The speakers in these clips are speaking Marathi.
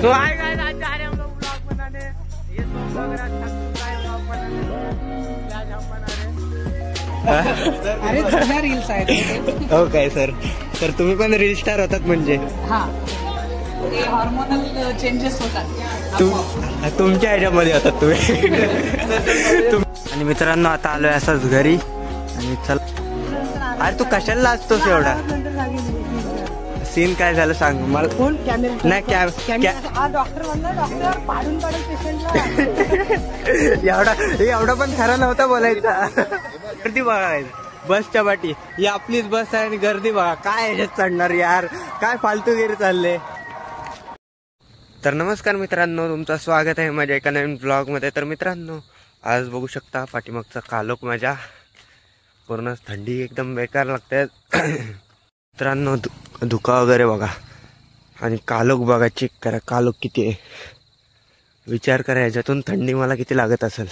तो हाय गाइस, आज जा रहे हैं हम लोग ब्लॉग बनाने। ये सोम वगैरह थक चुका है ब्लॉग बनाने से, आज हम बना रहे हैं। अरे तुझ्या रील्स आहेत हो काय सर? सर तुम्ही पण रील स्टार होतात म्हणजे? हा, ते हार्मोनल चेंजेस होतात तुमच्या ह्याच्यामध्ये होतात तुम्ही. आणि मित्रांनो आता आलोय असंच घरी. आणि चल, अरे तू कशाला लाजतोस एवढा? सीन काय झालं सांग मला. कोण कॅमेरा? नाही डॉक्टर म्हणला, डॉक्टर पाडून पाडून पेशंटला. एवढा पण खरा नव्हता बोलायचा. गर्दी बघा बसच्या पाठी, ही आपलीच बस आहे आणि गर्दी बघा काय ह्याच्यात चढणार यार, काय फालतूगिरी चालले. तर नमस्कार मित्रांनो, तुमचं स्वागत आहे माझ्या एका नवीन ब्लॉग मध्ये. तर मित्रांनो आज बघू शकता पाठीमागचा कालोख माझ्या, पूर्ण थंडी एकदम बेकार लागते. मित्रांनो धुका वगैरे बघा आणि कालोख बघा, चेक करा कालोख किती आहे. विचार करा ह्याच्यातून थंडी मला किती लागत असेल.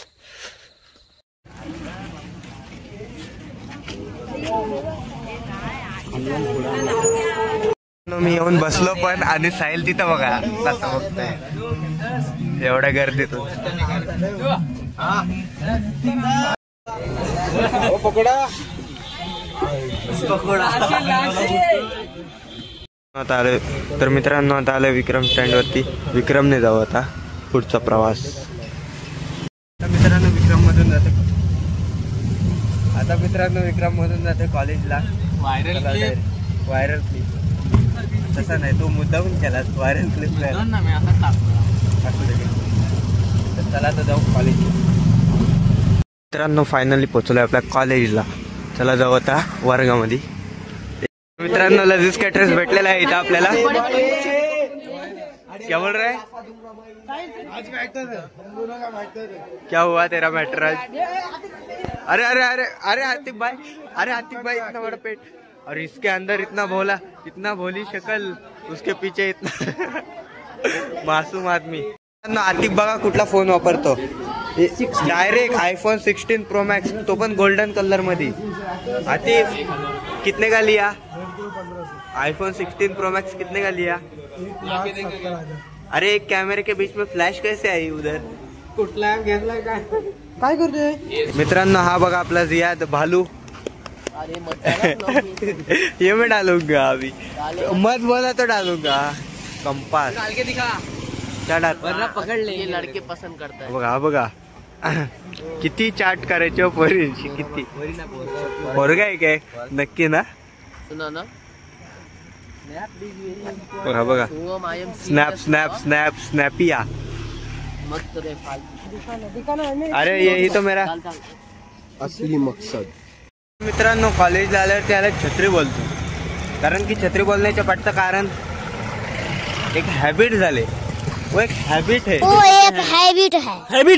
मी येऊन बसलो पण, आणि साहिल तिथं बघा कसं बघताय एवढ्या गर्दीतून. आता आलोय. तर मित्रांनो आता आलोय विक्रम स्टँड वरती. विक्रमने जाऊ आता पुढचा प्रवास. मित्रांनो विक्रम मधून जाते, आता मित्रांनो विक्रम मधून जाते कॉलेजला. व्हायरल क्लिप तसा नाही, तो मुद्दाहून केलास व्हायरल क्लिप. तर चला तर जाऊ कॉलेजला. मित्रांनो फायनली पोहोचलोय आपल्या कॉलेजला. चला जाऊ आता वर्गामध्ये. मित्रांनो लजीज कॅटरर्स भेटलेला आहे इथं आपल्याला. क्या बोल रहा है? क्या हुआ तेरा मैटर आज? अरे अरे अरे अरे आतिफ भाई, अरे आतिफ भाई इतना बड़ा पेट, और इसके अंदर इतना भोला, इतना भोली शक्ल, उसके पीछे इतना मासूम आदमी. आतिफ बघा कुठला फोन वापरतो, डायरेक्ट आईफोन 16 प्रो मैक्स, तो पण गोल्डन कलर मध्ये. आतिफ कितने का लिया आईफोन 16 प्रो मैक्स? कितने का लिया? अरे एक कैमरे के बीच में फ्लैश कैसे आई उधर? कुठला घेतलाय काय करतोय? मित्रांनो हा बघा आपला जियाद भालू. ये मैं डालूंगा अभी, मत बोला तो डालूंगा. कंपास क्या डाल? पकड़ ले, ये लड़के पसंद करता है. बघा बघा किती चाट करायची पोरींची, किती पोरगा आहे काय नक्की ना? सुना ना, बघा बघा स्नॅप स्नॅप स्नॅप स्नॅपिया. मस्त रे अरे यही तो मेरा असली मकसद. मित्रांनो कॉलेजला आल्यावर त्याला छत्री बोलतो, कारण की छत्री बोलण्याच्या पाठचं कारण एक हॅबिट झाले. वो एक हैबिट है, वो एक हैबिट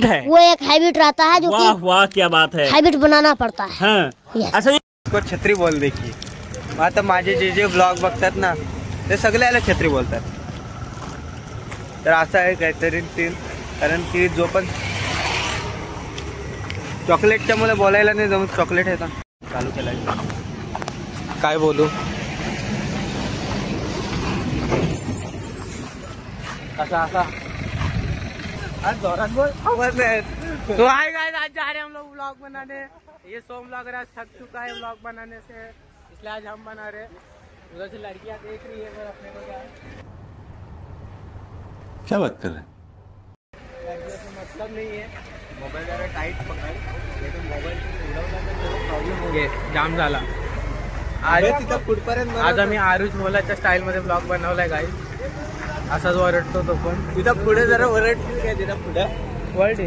है, वो एक हैबिट रहता है जो वाह वाह क्या बात है, हैबिट बनाना पड़ता है. हाँ. अच्छा इसको छत्री बोल देखी. आता माझे जे ब्लॉग बघतात ना ते सगळ्याला छत्री बोलतात. तर असं आहे काहीतरी ती, कारण की जो पण चॉकलेटच्या मुळे बोलायला नाही जमत. चॉकलेट आहे ना चालू केला, काय बोलू असा असा आज जोरात बोल, आवाज नाही. तो हाय गाइस, आज जा रहे हैं हम लोग ब्लॉग बनाने. ये सोम ब्लॉगर आज थक चुका है ब्लॉग बनाने से, इसलिए आज हम बना रहे. उधर से लड़कियां देख रही है, पर अपने को क्या बात कर रहे हैं? लड़कियों से मतलब नहीं है. मोबाईल जरा टाईट पकड, मोबाईल प्रॉब्लेम हो गया, जाम झाला. आज आम्ही आरुष मोलाच्या स्टाईल मध्ये ब्लॉग बनवलाय गाईस. असाच वरडतो तो पण. तिथं पुढे जरा वरड काय, तिथं पुढे वर्ड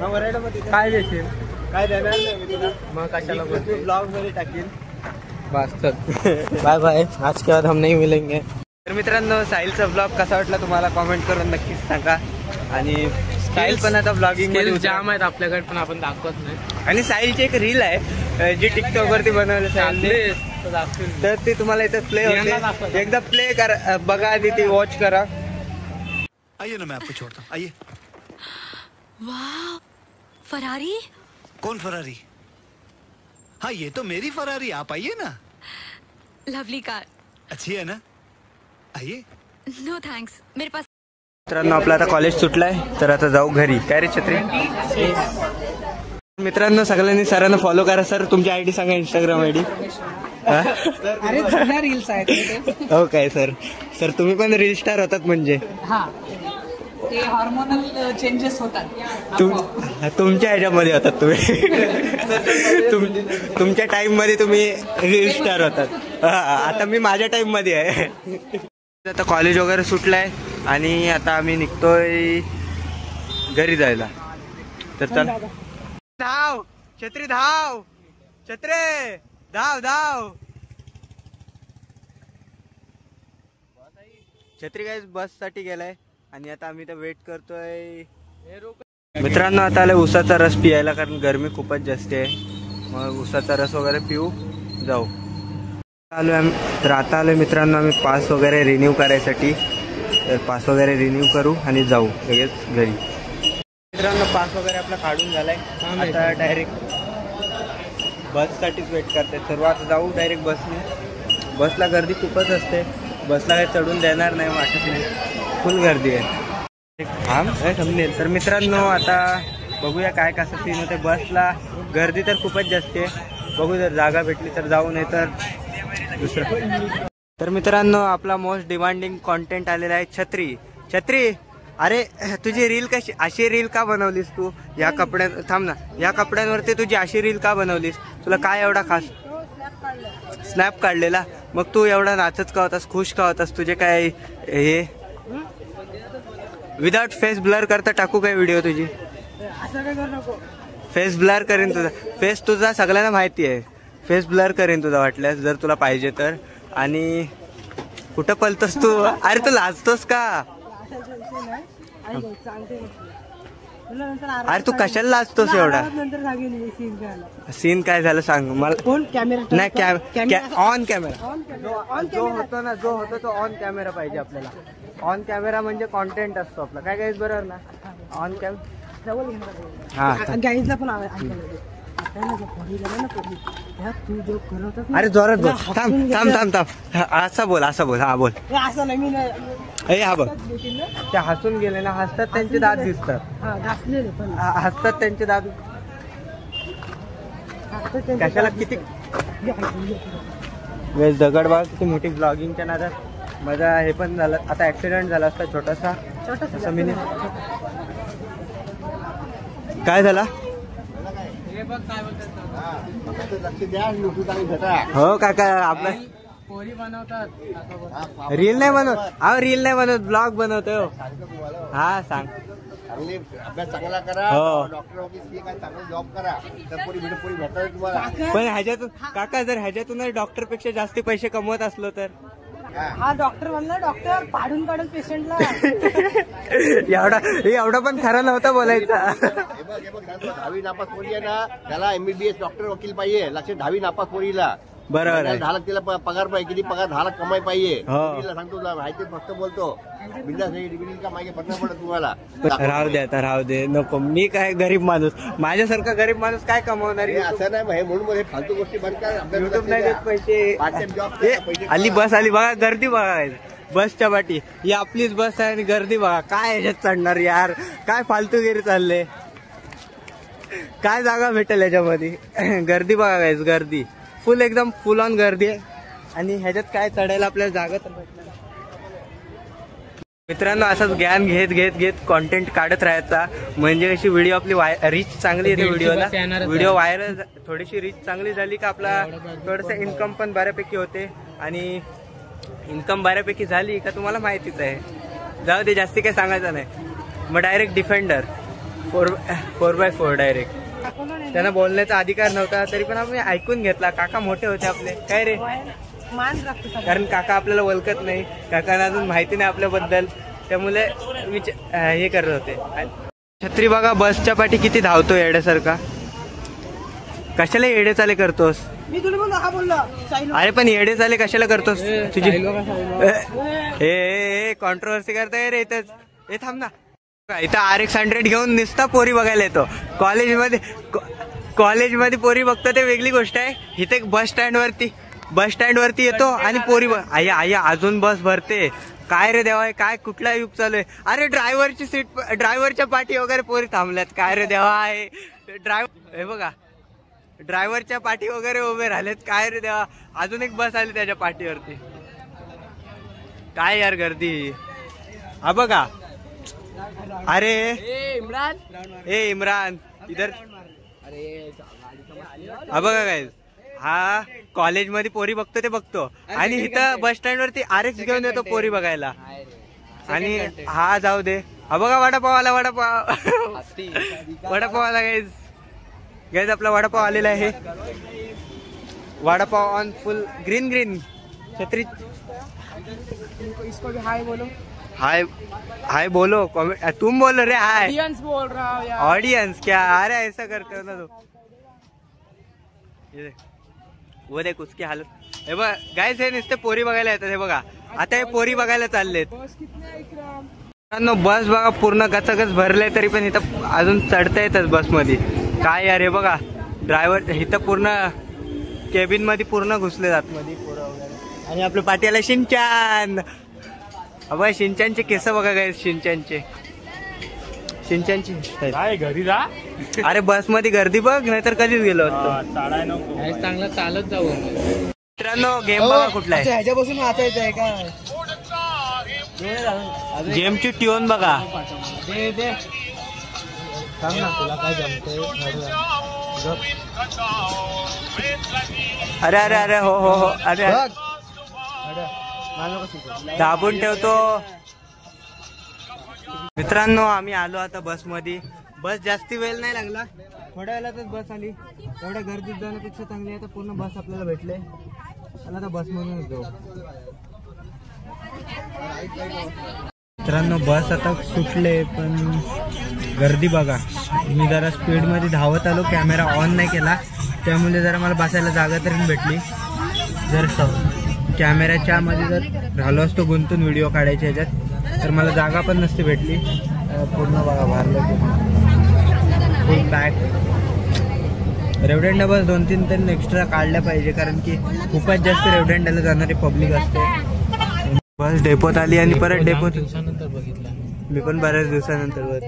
वरड मध्ये काय देशील? काय देणार नाही मी तुला. मग कशाला बोलतो? ब्लॉग मध्ये टाकेल. बस चल बाय बाय, आज के बाद हम नहीं मिलेंगे. तर मित्रांनो साहिलचा ब्लॉग कसा वाटला तुम्हाला कमेंट करून नक्कीच सांगा. आणि साहिल पण आता ब्लॉगिंग मध्ये जाम आहेत आपल्याकडे, पण आपण दाखवत नाही. आणि साहिलची एक रील आहे जी टिकटॉक वरती बनवली साहिलने, तर ती तुम्हाला इथे प्ले होते. एकदा प्ले करा, बघा आधी ती वॉच करा. आइए ना मैं आपको छोड़ता हूँ, आइए. वाह, फरारी? कौन फरारी? हाँ ये तो मेरी फरारी, आप आइए ना. Lovely car. अच्छी है ना, आइए. नो थैंक्स, मेरे पास मित्रांनो आपलं आता कॉलेज सुटलाय तर आता जाऊ घरी. काय रे छत्री? मित्रांनो सगळ्यांनी सरांना फॉलो करा. सर तुमची आयडी सांगा, इंस्टाग्राम आयडी. रील्स आहेत. हो काय सर? सर तुम्ही पण रील स्टार होतात म्हणजे? ते हार्मोनल चेंजेस होतात. तुमच्या ह्याच्यामध्ये होतात तुम्ही. तुमच्या टाइम मध्ये तुम्ही रील स्टार होतात. आता मी माझ्या टाइम मध्ये आहे. आता कॉलेज वगैरे सुटलाय आणि आता आम्ही निघतोय घरी जायला. तर चल धाव छत्री, धाव छत्रे, धाव धाव. छत्री काय बस साठी गेलाय आणि आता आम्ही तर वेट करतोय. मित्रांनो आता आलं उसाचा रस पियायला, कारण गरमी खूपच जास्त आहे. मग उसाचा रस वगैरे पिऊ जाऊ. आलोय आम्ही. तर आता आलोय मित्रांनो आम्ही पास वगैरे रिन्यू करायसाठी. तर पास वगैरे रिन्यू करू आणि जाऊ लगेच घरी. मित्रांनो पास वगैरे आपला काढून झालाय. आता डायरेक्ट बससाठीच वेट करते सर्व. आता जाऊ डायरेक्ट बसने. बसला गर्दी खूपच असते. बसला काही चढून देणार नाही वाटत नाही, फुल गर्दी आहे. थांब समजेल. तर मित्रांनो आता बघूया काय कसं सीन होते. बसला गर्दी तर खूपच जास्त आहे. बघू जर जागा भेटली तर जाऊ, नाही तर दुसरं. तर मित्रांनो आपला मोस्ट डिमांडिंग कॉन्टेंट आलेला आहे छत्री. छत्री अरे तुझी रील कशी अशी रील का बनवलीस तू? या कपड्यात थांब ना, या कपड्यांवरती तुझी अशी रील का बनवलीस? तुला काय एवढा खास? स्नॅप काढलेला. मग तू एवढा नाचत का होतास, खुश का होतास? तुझे काय हे विदाउट फेस ब्लर करता टाकू काय व्हिडिओ तुझी? फेस ब्लर करेन तुझा. फेस तुझा सगळ्यांना माहिती आहे. फेस ब्लर करेन तुझा वाटल्यास, जर तुला पाहिजे तर. आणि कुठं पलतोस तू? अरे तू लाजतोस का? अरे तू कशाला लाजतोस एवढा? सीन काय झालं सांग मला. नाही ऑन कॅमेरा जो होतो ना, जो होतो तो ऑन कॅमेरा पाहिजे आपल्याला. ऑन कॅमेरा म्हणजे कॉन्टेंट असतो आपला. काय काय बरोबर ना? On camera. हा अरे जोरात बोल. थांब थांब थांब थांब. असा बोल, असा बोल. हा बोल. ए हा बघ, त्या हसून गेले ना, हसतात त्यांचे दात दिसतात. हसतात त्यांचे दात. कशाला किती वेळ दगड बाग किती मोठी ब्लॉगिंगच्या नादात माझा हे पण झालं. आता ऍक्सिडेंट झाला असता छोटासा. काय झाला? हो काका आपला पोरी बनवतात. रील नाही बनवत. अहो रील नाही बनवत, ब्लॉग बनवतोय. हा सांग. अभ्यास चांगला करा, डॉक्टर काय चांगला जॉब करा, तर पोरी भेटतात तुम्हाला. पण ह्याच्यातून काका जर ह्याच्यातून डॉक्टर पेक्षा जास्त पैसे कमवत असलो तर? हा डॉक्टर म्हणला, डॉक्टर पाडून पेशंटला. एवढा पण खरा नव्हता बोलायचा. 10वी नापास पोरी आहे ना, त्याला MBBS डॉक्टर वकील पाहिजे. लक्षात 10वी नापास पोरीला बरोबर आहे. 10 लाख तिला पगार पाहिजे. किती पगार? 10 लाख कमाई पाहिजे. सांगतो तुला माहिती, फक्त बोलतो. बिंदास डिग्री का मागे पडणार पडत तुम्हाला. राहू दे आता, राहू दे नको. मी काय गरीब माणूस, माझ्यासारखा गरीब माणूस काय कमवणार? असं नाही म्हणून फालतू गोष्टी बंद करा. युट्यूब नाही देत पैसे. आली बस आली बघा, गर्दी बघा बसच्या पाठी. ही आपलीच बस आहे आणि गर्दी बघा. काय ह्याच्यात चढणार यार? काय फालतूगिरी चालले? काय जागा भेटेल याच्यामध्ये? गर्दी बघा गाईस, गर्दी फुल, एकदम फुल ऑन गर्दी आहे. आणि ह्याच्यात काय चढायला आपल्याला जागा तर भेटणार. मित्रांनो असंच ज्ञान घेत घेत घेत कॉन्टेंट काढत राहायचा, म्हणजे कशी व्हिडिओ आपली रीच चांगली येते. व्हिडिओ व्हायरल, थोडीशी रीच चांगली झाली का आपला थोडंसं इन्कम पण बऱ्यापैकी होते. आणि इन्कम बऱ्यापैकी झाली का तुम्हाला माहितीच आहे. जाऊ दे, जास्ती काही सांगायचं नाही. मग डायरेक्ट डिफेंडर 4x4 डायरेक्ट. त्यांना बोलण्याचा अधिकार नव्हता तरी पण आम्ही ऐकून घेतला. काका मोठे होते आपले. काय रे, कारण काका आपल्याला ओळखत नाही, काकांना अजून माहिती नाही आपल्याबद्दल, त्यामुळे हे करत होते. छत्री बघा बसच्या पाठी किती धावतो येड्यासारखा. कशाला येडे चाले करतोस? अरे पण येडे चाले कशाला करतोस? तुझी कॉन्ट्रोवर्सी करताय रे इथंच. हे थांब ना, इथं RX100 घेऊन निसता पोरी बघायला येतो. कॉलेजमध्ये पोरी बघतो ते वेगळी गोष्ट आहे. इथे बस स्टँड वरती येतो आणि पोरी आया अजून बस भरते. काय रे देवा, काय कुठला युग चालू आहे? अरे ड्रायव्हरची सीट, ड्रायव्हरच्या पाठी वगैरे पोरी थांबल्यात. काय रे देवा आहे ड्रायव्हर, हे बघा ड्रायव्हरच्या पाठी वगैरे उभे राहिलेत. काय रे देवा, अजून एक बस आली त्याच्या पाठीवरती. काय यार गर्दी. हा बघा, अरे इम्रान इधर. हा बघा काय, हा कॉलेज मध्ये पोरी बघतो ते बघतो आणि इथं बस स्टँड वरती RX घेऊन येतो पोरी बघायला. आणि हा जाऊ दे. हा बघा वडापाव आला, वडापाव आला गाईज. गाईज आपला वडापाव आलेला आहे. वडापाव ऑन फुल ग्रीन छत्री. इसको भी हाय बोलो. हाय बोलो. तुम बोलो रे हाय. ऑडियंस बोल रहा हूँ यार. ऑडियंस क्या? अरे ऐसा करते हो ना तो. वो देख उसकी हालत. हे बघ गाईज, हे नुसते पोरी बघायला येतात. हे बघा आता हे पोरी बघायला चाललेत. बस बघा पूर्ण गचगच भरले, तरी पण इथं अजून चढता येतच बस मध्ये. काय यार, हे बघा ड्रायव्हर इथं पूर्ण केबिन मध्ये पूर्ण घुसले जात मध्ये पोरं वगैरे. आणि आपलं पाठीला शिंचान. अबा शिंचानचे केस बघा गाईज, शिंचानची काय घरी जा. अरे बस मध्ये गर्दी बघ, नाहीतर कधीच गेलो असतो. चांगला चालत जाऊ. मित्रांनो गेम बघा कुठला आहे. ह्याच्यापासून वाचायचं आहे का? गेमची ट्यून बघा. दे सांग ना तुला काय जमतंय. अरे अरे अरे हो हो हो. अरे दाबून ठेवतो. मित्रांनो आम्ही आलो आता बस मध्ये. बस जास्ती वेळ नाही लागला, थोड्या वेळातच बस आली. एवढ्या गर्दीत जाण्यापेक्षा चांगली आहे तर पूर्ण बस आपल्याला भेटले. चला आता बस मधूनच जाऊ. मित्रांनो बस आता सुटले, पण गर्दी बघा. मी जरा स्पीड मध्ये धावत आलो, कॅमेरा ऑन नाही केला, त्यामुळे जरा मला बसायला जागा तरी भेटली. जर कॅमेऱ्याच्या मध्ये जर राहिलो असतो गुंतून व्हिडिओ काढायच्या ह्याच्यात तर मला जागा पण नसती भेटली. पूर्ण बघा भरलं फुल बॅक. रेवदंडा बस 2-3 तर एक्स्ट्रा काढल्या पाहिजे, कारण की खूपच जास्त रेवदंड्याला जाणारी पब्लिक असते. बस डेपोत आली आणि परत डेपोत बघितलं मी पण बऱ्याच दिवसानंतर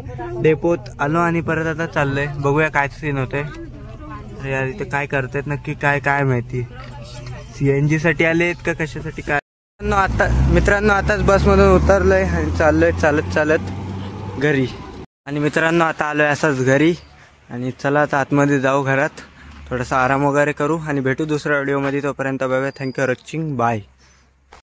डेपोत आलो आणि परत आता चाललंय. बघूया काय सीन होतंय. अरे यार इथे काय करतायत नक्की, काय माहिती. CNG साठी आलेत का कशासाठी काय. मित्रांनो आताच बसमधून उतरलोय आणि चाललोय चालत घरी. आणि मित्रांनो आता आलोय असाच घरी. आणि चला आता आतमध्ये जाऊ, घरात थोडासा आराम वगैरे करू आणि भेटू दुसऱ्या व्हिडिओमध्ये. तोपर्यंत bye bye. Thank you for watching. Bye.